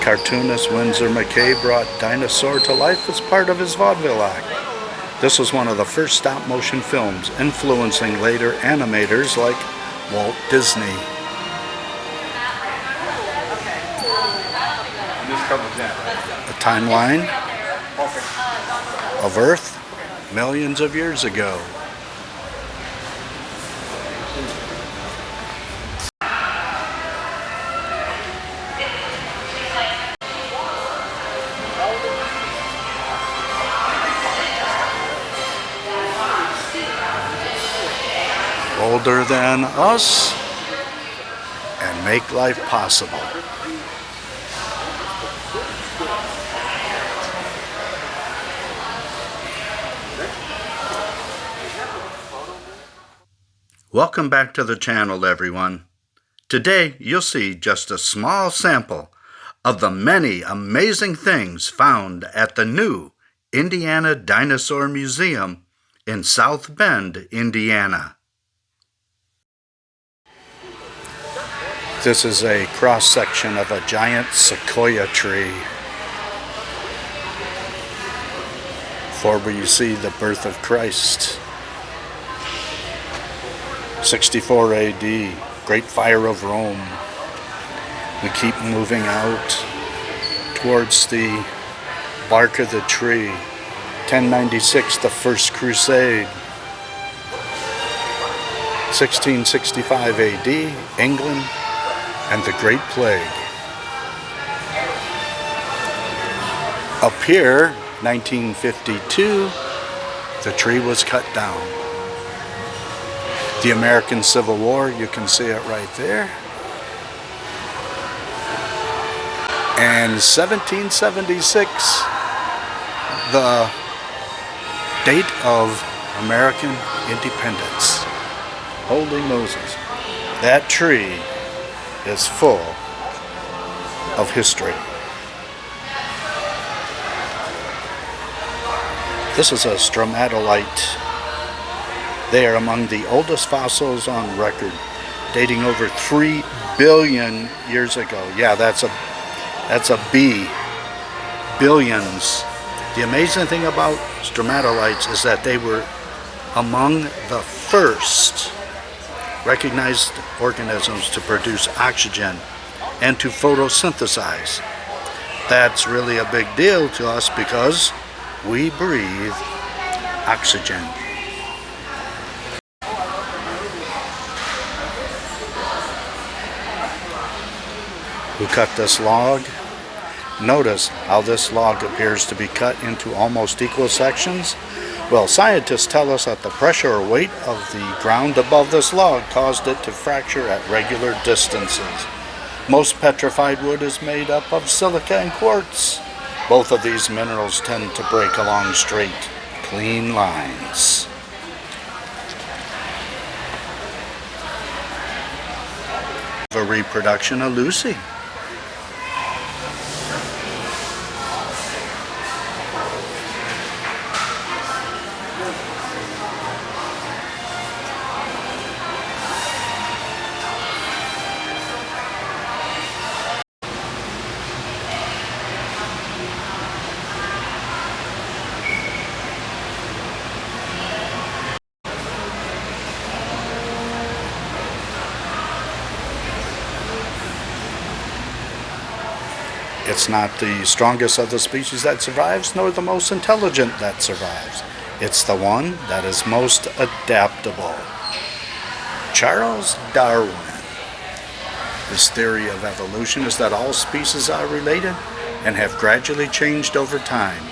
Cartoonist Winsor McCay brought Dinosaur to life as part of his vaudeville act. This was one of the first stop-motion films, influencing later animators like Walt Disney. A timeline of Earth millions of years ago. Older than us and make life possible. Welcome back to the channel, everyone. Today you'll see just a small sample of the many amazing things found at the new Indiana Dinosaur Museum in South Bend, Indiana. This is a cross-section of a giant sequoia tree. For where you see the birth of Christ. 64 AD, Great Fire of Rome. We keep moving out towards the bark of the tree. 1096, the First Crusade. 1665 AD, England and the Great Plague. Up here, 1952, the tree was cut down. The American Civil War, you can see it right there. And 1776, the date of American independence. Holy Moses. That tree is full of history. This is a stromatolite. They are among the oldest fossils on record, dating over 3 billion years ago. Yeah, that's a B. Billions. The amazing thing about stromatolites is that they were among the first recognized organisms to produce oxygen and to photosynthesize. That's really a big deal to us because we breathe oxygen. Who cut this log? Notice how this log appears to be cut into almost equal sections. Well, scientists tell us that the pressure or weight of the ground above this log caused it to fracture at regular distances. Most petrified wood is made up of silica and quartz. Both of these minerals tend to break along straight, clean lines. A reproduction of Lucy. It's not the strongest of the species that survives, nor the most intelligent that survives. It's the one that is most adaptable. Charles Darwin. His theory of evolution is that all species are related and have gradually changed over time,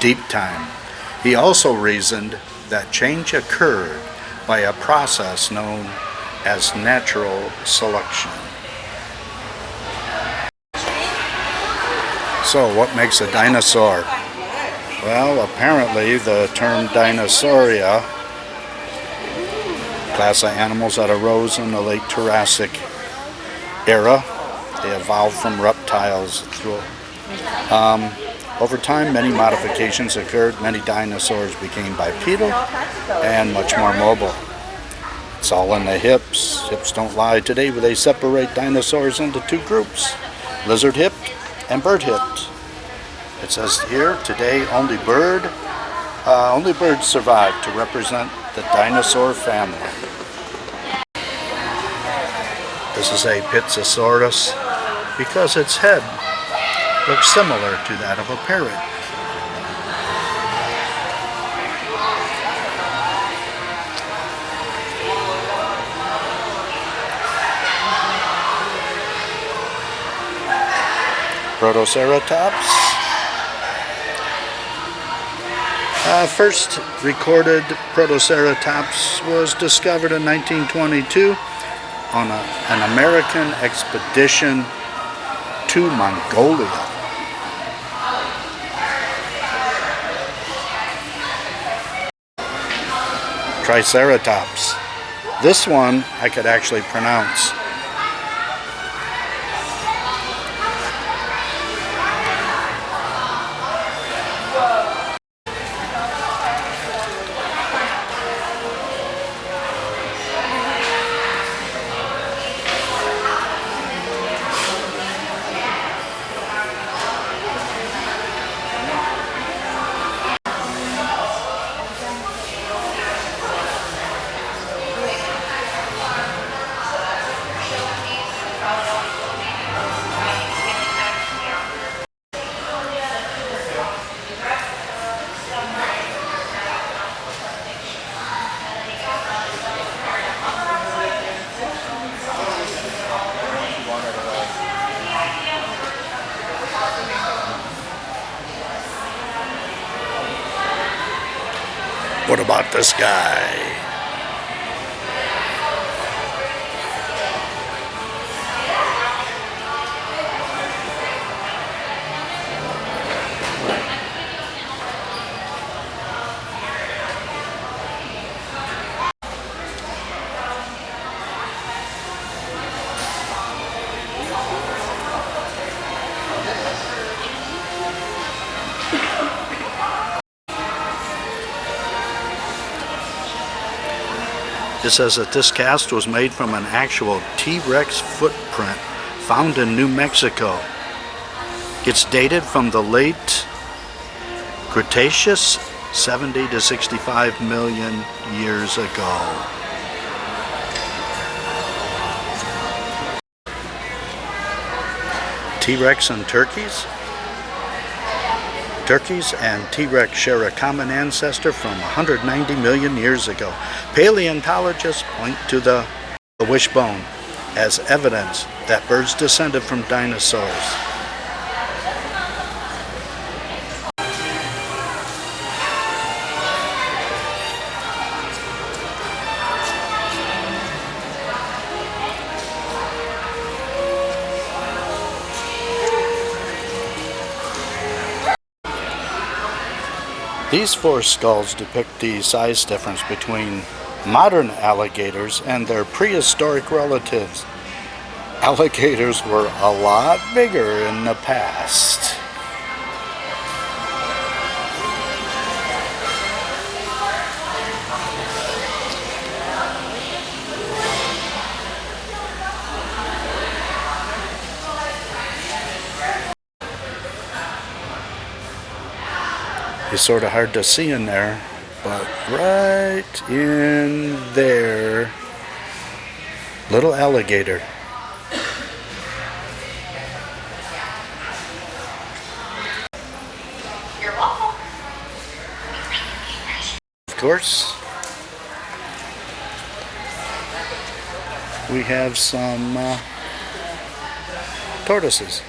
deep time. He also reasoned that change occurred by a process known as natural selection. So, what makes a dinosaur? Well, apparently the term Dinosauria, class of animals that arose in the late Jurassic era, they evolved from reptiles. Over time, many modifications occurred. Many dinosaurs became bipedal and much more mobile. It's all in the hips. Hips don't lie. Today, they separate dinosaurs into two groups, lizard-hipped and bird hit. It says here, today only birds survive to represent the dinosaur family. This is a Pizzasaurus because its head looks similar to that of a parrot. Protoceratops. First recorded Protoceratops was discovered in 1922 on an American expedition to Mongolia. Triceratops. This one I could actually pronounce. What about this guy? It says that this cast was made from an actual T-Rex footprint found in New Mexico. It's dated from the late Cretaceous, 70 to 65 million years ago. T-Rex and turkeys? Turkeys and T-Rex share a common ancestor from 190 million years ago. Paleontologists point to the wishbone as evidence that birds descended from dinosaurs. These four skulls depict the size difference between modern alligators and their prehistoric relatives. Alligators were a lot bigger in the past. It's sort of hard to see in there, but right in there, little alligator. You're welcome. Of course, we have some tortoises.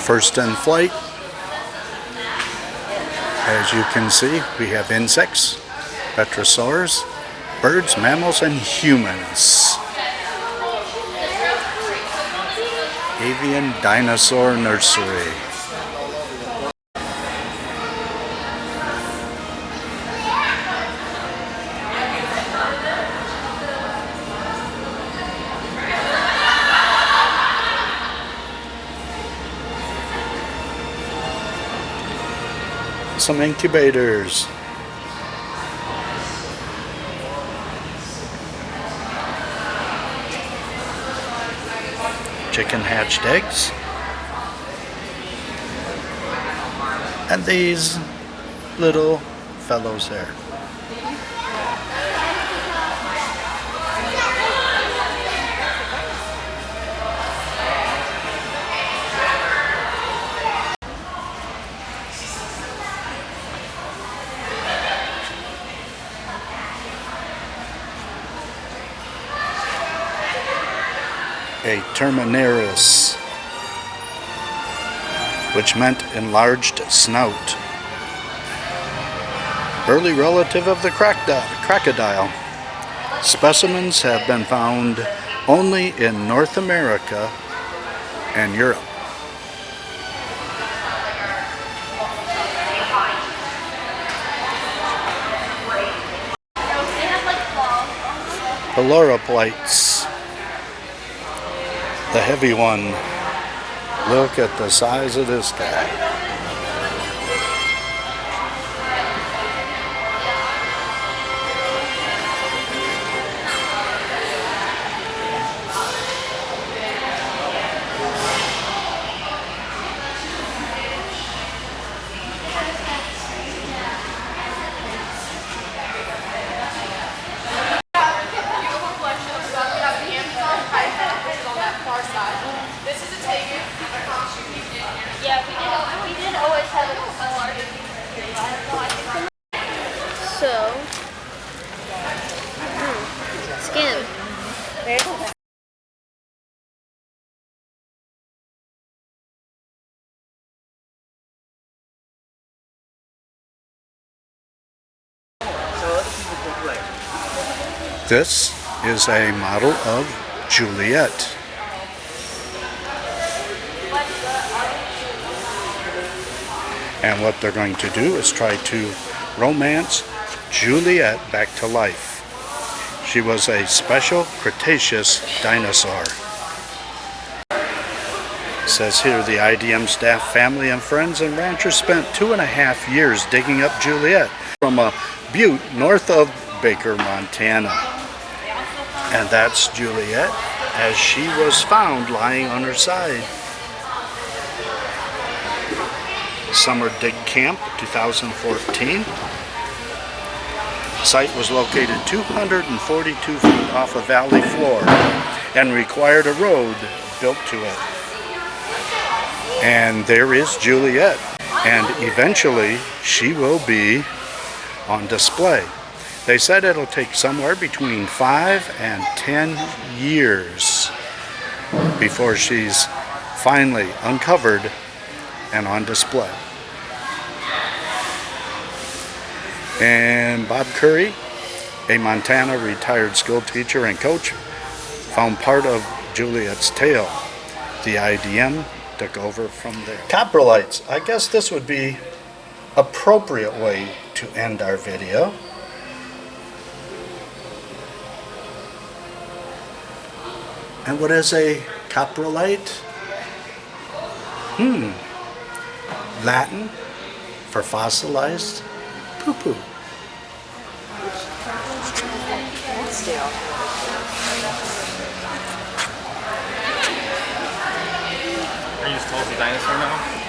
First in flight, as you can see, we have insects, petrosaurs, birds, mammals, and humans avian dinosaur nursery. Some incubators. Chicken hatched eggs. And these little fellows there. A terminaris, which meant enlarged snout. Early relative of the crocodile. Specimens have been found only in North America and Europe. Galore plates. The heavy one. Look at the size of this guy. Skin. This is a model of Juliet. And what they're going to do is try to romance Juliet back to life. She was a special Cretaceous dinosaur. It says here the IDM staff, family, and friends and ranchers spent 2.5 years digging up Juliet from a butte north of Baker, Montana. And that's Juliet as she was found lying on her side. Summer Dig Camp 2014. Site was located 242 feet off a valley floor and required a road built to it. And there is Juliet, and eventually she will be on display. They said it'll take somewhere between 5 and 10 years before she's finally uncovered and on display. And Bob Curry, a Montana retired school teacher and coach, found part of Juliet's tail. The IDM took over from there. Coprolites. I guess this would be appropriate way to end our video. And what is a coprolite? Latin for fossilized poo-poo. Are you just told the dinosaur now?